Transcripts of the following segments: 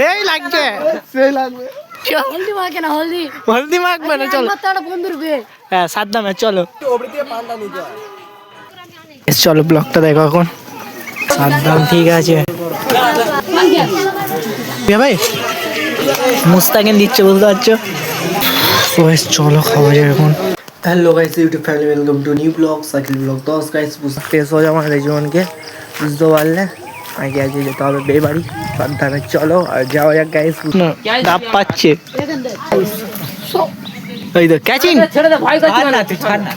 সেই লাগছে, সেই লাগবে। হলদি মাখে না, হলদি হলদি মাখবে না, চলো। বন্ধুর বিয়ে। হ্যাঁ, সাদ্দামে চলো। চলো ব্লগটা দেখো এখন। সাদ্দাম ঠিক আছে ভাই, মুস্তাকিন দিচ্ছে, বুঝতে পারছো। চলো খাওয়া যায় এখন। Hello guys, YouTube family, welcome to new blog, Sakil blog. তো গাইস শেষ হয়ে যাবে আমাদের জীবনকে, বুঝতে পারলে। আগে আগে যেতে হবে বিয়ে বাড়ি সাদ্দামে, চলো আর যাওয়া যাক গাইস। ডাব পাচ্ছে এই তো ক্যাচিং। ভয় করছে না, তুই ছাড় না।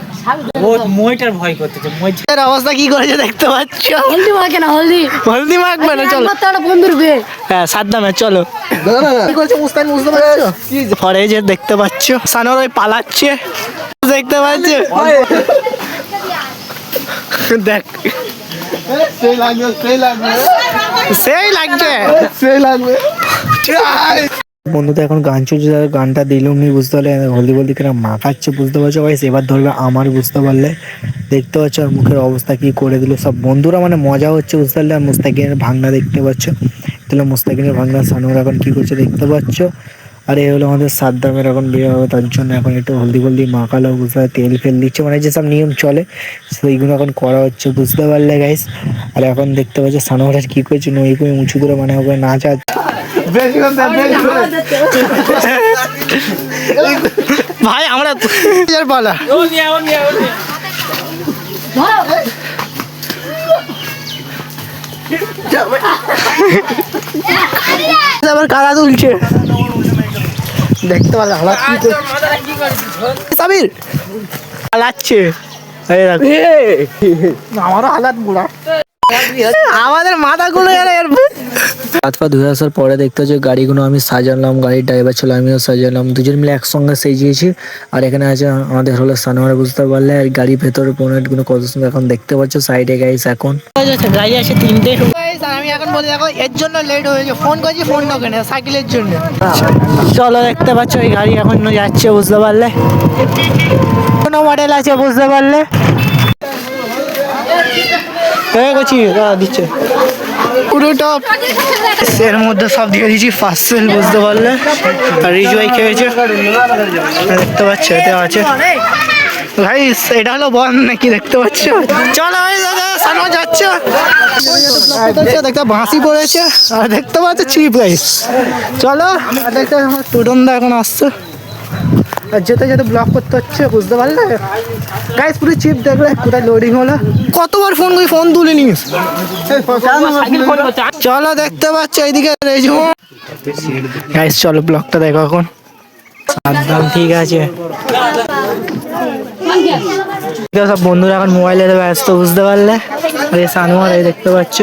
ও মইটার ভয় করতেছে, মইটার অবস্থা কি করেছে দেখতে পাচ্ছ। হলদি মাখে না, হলদি হলদি মাখবে না, চলো। বন্ধুর বিয়ে। হ্যাঁ, সাদ্দামে চলো। কি করছে মুস্তাকিন, বুঝতে পারছো? পরে যে দেখতে পাচ্ছ সানোর ওই পালাচ্ছে, দেখতে পাচ্ছ। দেখ সেই লাগবে, সেই লাগবে, সেই লাগছে, সেই লাগবে। বন্ধু তো এখন গান চলছে, গানটা দিলুম নি, বুঝতে পারলে। হলদি বলদি কিনা মাখাচ্ছে, বুঝতে পারছো গাইস। এবার ধরবে আমার, বুঝতে পারলে। দেখতে পাচ্ছ আর মুখের অবস্থা কি করে দিল। সব বন্ধুরা মানে মজা হচ্ছে, বুঝতে পারলে। আর মুস্তাকিনের ভাঙনা দেখতে পাচ্ছ, তাহলে মুস্তাকিনের ভাঙনা সানোর এখন কি করছে দেখতে পাচ্ছ। আর এই হলো আমাদের সাদ্দামের এখন বিয়ে হবে, তার জন্য এখন একটু হলদি বলদি মাখালো, বুঝতে পারলে। তেল ফেল দিচ্ছে, মানে যেসব নিয়ম চলে সেইগুলো এখন করা হচ্ছে, বুঝতে পারলে গাইস। আর এখন দেখতে পাচ্ছ সানোর আর কি করছে, নই করে উঁচু করে মানে হবে নাচ। ভাই আমরা বলা আবার কাদা তুলছে, দেখতে পারলে। সাবির হালাচ্ছে, আমারও হালাত বুড়া, আমাদের মাথা গুলো। হাত পা ধুয়ে আসার পরে দেখতে হচ্ছে গাড়িগুলো আমি সাজালাম, গাড়ির ড্রাইভার ছিল, আমিও সাজালাম, দুজন মিলে একসঙ্গে সেজিয়েছি। আর এখানে আছে আমাদের হলো সানোয়ার, বুঝতে পারলে। আর গাড়ির ভেতরে বোনেট গুলো কত সুন্দর এখন দেখতে পাচ্ছ সাইডে গাইস। এখন গাড়ি আসে 3টে। আমি এখন বলি দেখো, এর জন্য লেট হয়েছে, ফোন করছি, ফোন ঢোকে না সাইকেলের জন্য। চলো দেখতে পাচ্ছ এই গাড়ি এখন যাচ্ছে, বুঝতে পারলে। কোনো মডেল আছে, বুঝতে পারলে। দিচ্ছে পুরো টপ এর মধ্যে সব দিয়ে দিয়েছি ফার্স্ট সেল, বুঝতে পারলে। আর রিজওয়াই খেয়েছে, দেখতে পাচ্ছ, এটা আছে গাইস। এটা হলো বন নাকি, দেখতে পাচ্ছ। চলো দাদা, সানো যাচ্ছে, দেখতে বাঁশি পড়েছে, আর দেখতে পাচ্ছ চিপ গাইস। চলো দেখতে, আমার টুটনদা এখন আসছে, আর যেতে যেতে ব্লক করতে হচ্ছে, বুঝতে পারলে গাইস। পুরো চিপ দেখলে কোথায় লোডিং হলো, কতবার ফোন করি, ফোন তুলে নিস। চলো দেখতে পাচ্ছ এইদিকে গাইস, চলো ব্লকটা দেখো এখন। সাদ্দাম ঠিক আছে, সব বন্ধুরা এখন মোবাইলে ব্যস্ত, বুঝতে পারলে। আর এই সানোয়ার এই দেখতে পাচ্ছ,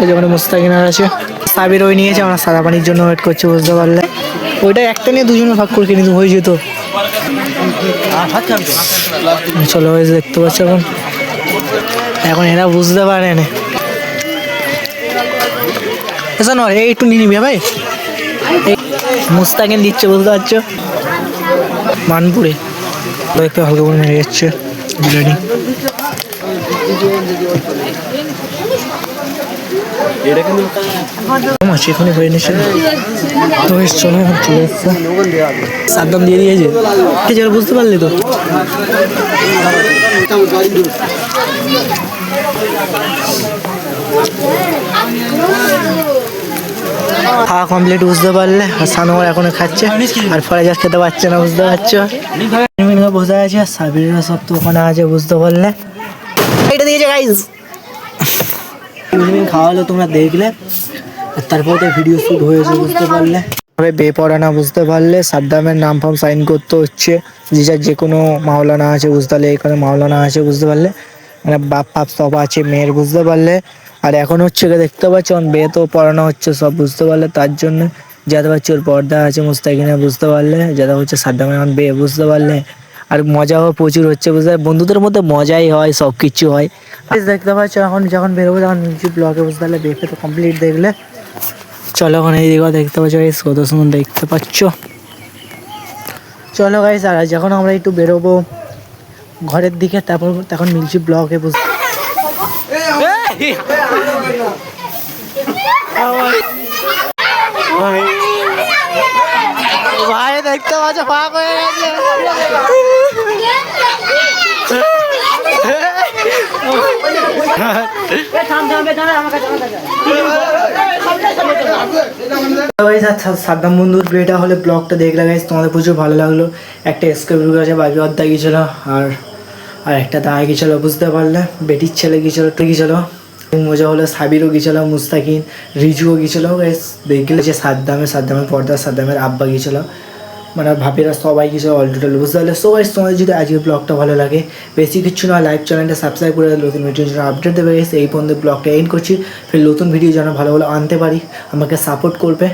যখন মুস্তাকিনার আছে, সাবির ওই নিয়েছে, আমরা সাদা পানির জন্য ওয়েট করছি, বুঝতে পারলে। ওইটা একটা নিয়ে দুজনে ভাগ করে কিনে হয়ে যেত। চলো দেখতে পাচ্ছ এখন, এখন এরা বুঝতে পারে না। এই একটু নিয়ে নিবি ভাই, মুস্তাকিন দিচ্ছে, বুঝতে পারছো, মানপুরে দেখতে হালকা করে মেরে যাচ্ছে বিরিয়ানি। এখানে হয়ে নিচ্ছে তো, চলো চলে এসছে, সাদ্দাম দিয়ে দিয়েছে, ঠিক আছে, বুঝতে পারলি তো। খাওয়া কমপ্লিট, বুঝতে পারলে। আর সানোয়ার এখনো খাচ্ছে, আর ফরাজ খেতে পারছে না, বুঝতে পারছো। বসে আছে, আর সাবিররা সব তো ওখানে আছে, বুঝতে পারলে। এটা দিয়েছে গাইস, খাওয়া হলো, তোমরা দেখলে। তারপর তো ভিডিও শুট হয়েছে, বুঝতে পারলে। বেপড়া, বুঝতে পারলে। সাদ্দামের নাম ফাম সাইন করতে হচ্ছে, যে কোনো মাওলানা আছে, বুঝতে পারলে। এখানে মাওলানা আছে, বুঝতে পারলে, মানে বাপ ফাপ সব আছে মেয়ের, বুঝতে পারলে। আর এখন হচ্ছে দেখতে পাচ্ছ বিয়ে তো পড়ানো হচ্ছে সব, বুঝতে পারলে। তার জন্য যাতে পাচ্ছি ওর পর্দা আছে মুস্তাকিনা, বুঝতে পারলে। যাতে হচ্ছে সাদ্দামের এখন বিয়ে, বুঝতে পারলে। আর মজাও প্রচুর হচ্ছে, বুঝতে পারলে। বন্ধুদের মধ্যে মজাই হয়, সব কিছু হয়। দেখতে পাচ্ছ এখন যখন বেরোবো, তখন ইউটিউব ব্লগে, বুঝতে পারলে। বিয়ে তো কমপ্লিট দেখলে। চলো এখন এই দিকেও দেখতে পাচ্ছ গাইস, কত সুন্দর দেখতে পাচ্ছ। চলো গাইস, আর যখন আমরা একটু বেরোবো ঘরের দিকে, তারপর তখন মিলছি ব্লগে, বুঝতে দেখতে পাচ্ছ ফাঁক হয়ে গেছে। সাদ্দাম বন্ধুর বিয়েটা হলে ব্লগটা দেখলে গাইস তোমাদের প্রচুর ভালো লাগলো। একটা স্কোর আছে বাবি অর্ধা গিয়েছিল আর একটা দাঁড়া গিয়েছিলো বুঝতে পারলে, বেটির ছেলে গিয়েছিলো গিয়েছিলো মজা হলো। সাবিরও গিয়েছিলো, মুস্তাকিন, রিজুও গিয়েছিলো। দেখলে যে সাদ্দামের পর্দা সাদ্দামের আব্বা গিয়েছিলো, মানে ভাবিরা সবাই গিয়েছিলো অল টোটাল বুঝতে পারলে। সবাই তোমাদের যদি আজকের ব্লগটা ভালো লাগে বেশি কিছু না, লাইভ চ্যানেলটা সাবস্ক্রাইব করে নতুন ভিডিওর জন্য আপডেট দেবে। এই পর্যন্ত ব্লগটা এন্ড করছি, ফের নতুন ভিডিও যেন ভালো ভালো আনতে পারি, আমাকে সাপোর্ট করবে।